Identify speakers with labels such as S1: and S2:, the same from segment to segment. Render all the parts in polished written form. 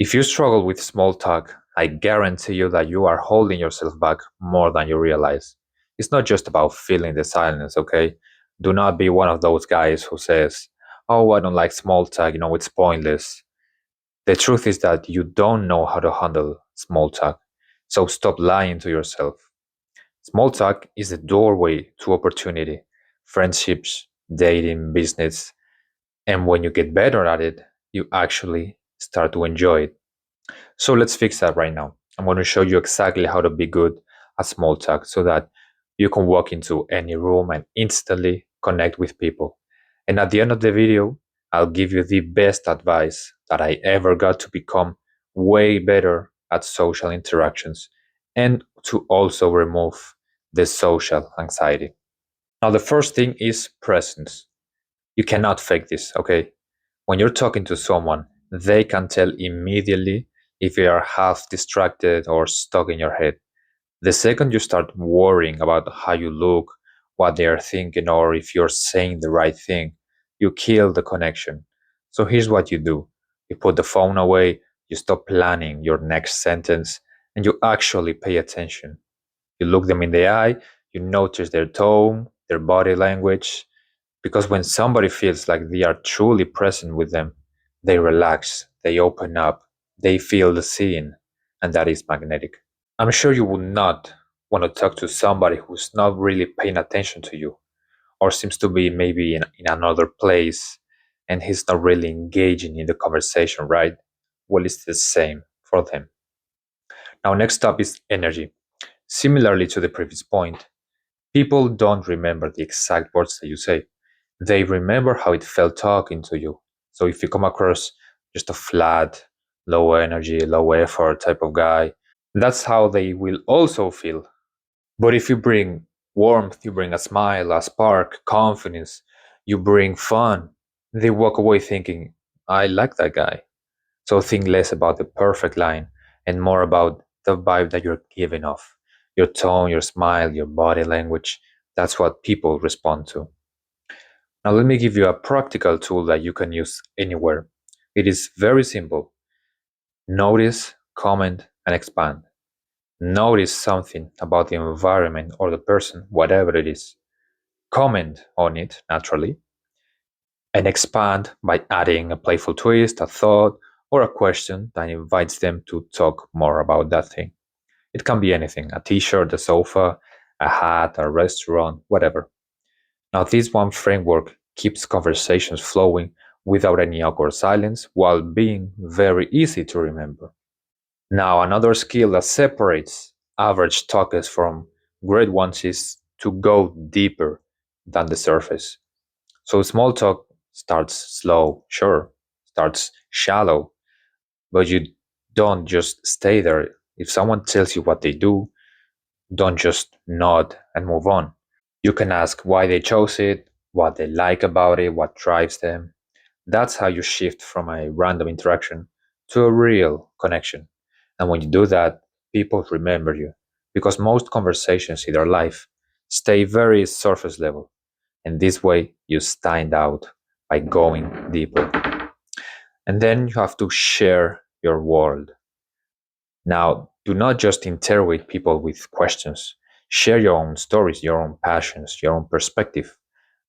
S1: If you struggle with small talk, I guarantee you that you are holding yourself back more than you realize. It's not just about feeling the silence, okay? Do not be one of those guys who says, "Oh, I don't like small talk, it's pointless." The truth is that you don't know how to handle small talk. So stop lying to yourself. Small talk is the doorway to opportunity, friendships, dating, business, and when you get better at it, you actually start to enjoy it. So let's fix that right now. I'm going to show you exactly how to be good at small talk so that you can walk into any room and instantly connect with people. And at the end of the video, I'll give you the best advice that I ever got to become way better at social interactions and to also remove the social anxiety. Now, the first thing is presence. You cannot fake this, okay? When you're talking to someone, they can tell immediately if you are half distracted or stuck in your head. The second you start worrying about how you look, what they are thinking, or if you're saying the right thing, you kill the connection. So here's what you do: you put the phone away, you stop planning your next sentence, and you actually pay attention. You look them in the eye, you notice their tone, their body language, because when somebody feels like they are truly present with them, they relax, they open up, they feel the scene, and that is magnetic. I'm sure you would not want to talk to somebody who's not really paying attention to you, or seems to be maybe in another place, and he's not really engaging in the conversation, right? Well, it's the same for them. Now, next up is energy. Similarly to the previous point, people don't remember the exact words that you say. They remember how it felt talking to you. So if you come across just a flat, low energy, low effort type of guy, that's how they will also feel. But if you bring warmth, you bring a smile, a spark, confidence, you bring fun, they walk away thinking, I like that guy. So think less about the perfect line and more about the vibe that you're giving off. Your tone, your smile, your body language, that's what people respond to. Now, let me give you a practical tool that you can use anywhere. It is very simple. Notice, comment, and expand. Notice something about the environment or the person, whatever it is. Comment on it, naturally, and expand by adding a playful twist, a thought, or a question that invites them to talk more about that thing. It can be anything: a t shirt, a sofa, a hat, a restaurant, whatever. Now, this one framework keeps conversations flowing without any awkward silence while being very easy to remember. Now, another skill that separates average talkers from great ones is to go deeper than the surface. So, small talk starts slow, sure, starts shallow, but you don't just stay there. If someone tells you what they do, don't just nod and move on. You can ask why they chose it, what they like about it, what drives them. That's how you shift from a random interaction to a real connection. And when you do that, people remember you because most conversations in their life stay very surface level. And this way, you stand out by going deeper. And then you have to share your world. Now, do not just interrogate people with questions. Share your own stories, your own passions, your own perspective.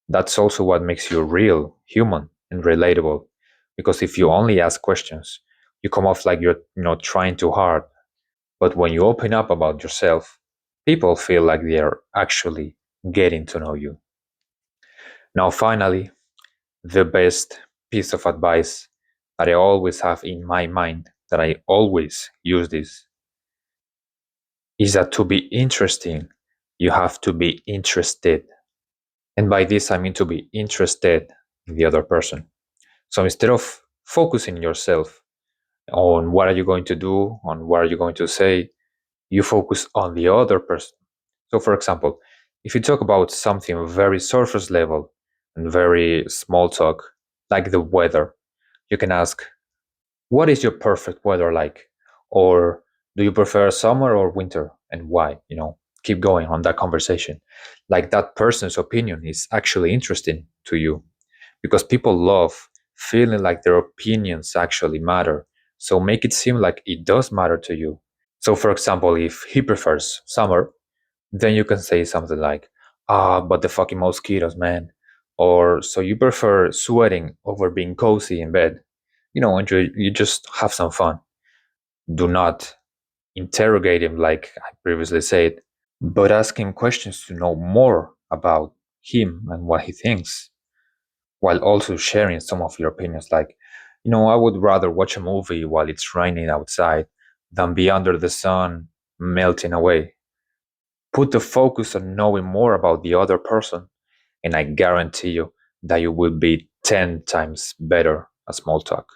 S1: That's also what makes you real, human, and relatable. Because if you only ask questions, you come off like you're trying too hard. But when you open up about yourself, people feel like they are actually getting to know you. Now, finally, the best piece of advice that I always have in my mind, that I always use this, is that to be interesting, you have to be interested. And by this, I mean to be interested in the other person. So instead of focusing yourself on what are you going to do, on what are you going to say, you focus on the other person. So for example, if you talk about something very surface level and very small talk, like the weather, you can ask, what is your perfect weather like? Or do you prefer summer or winter and why? Keep going on that conversation. Like that person's opinion is actually interesting to you because people love feeling like their opinions actually matter. So make it seem like it does matter to you. So, for example, if he prefers summer, then you can say something like, but the fucking mosquitoes, man. Or, so you prefer sweating over being cozy in bed. And you just have some fun. Do not interrogate him like I previously said, but ask him questions to know more about him and what he thinks, while also sharing some of your opinions. Like, I would rather watch a movie while it's raining outside than be under the sun melting away. Put the focus on knowing more about the other person, and I guarantee you that you will be 10 times better at small talk.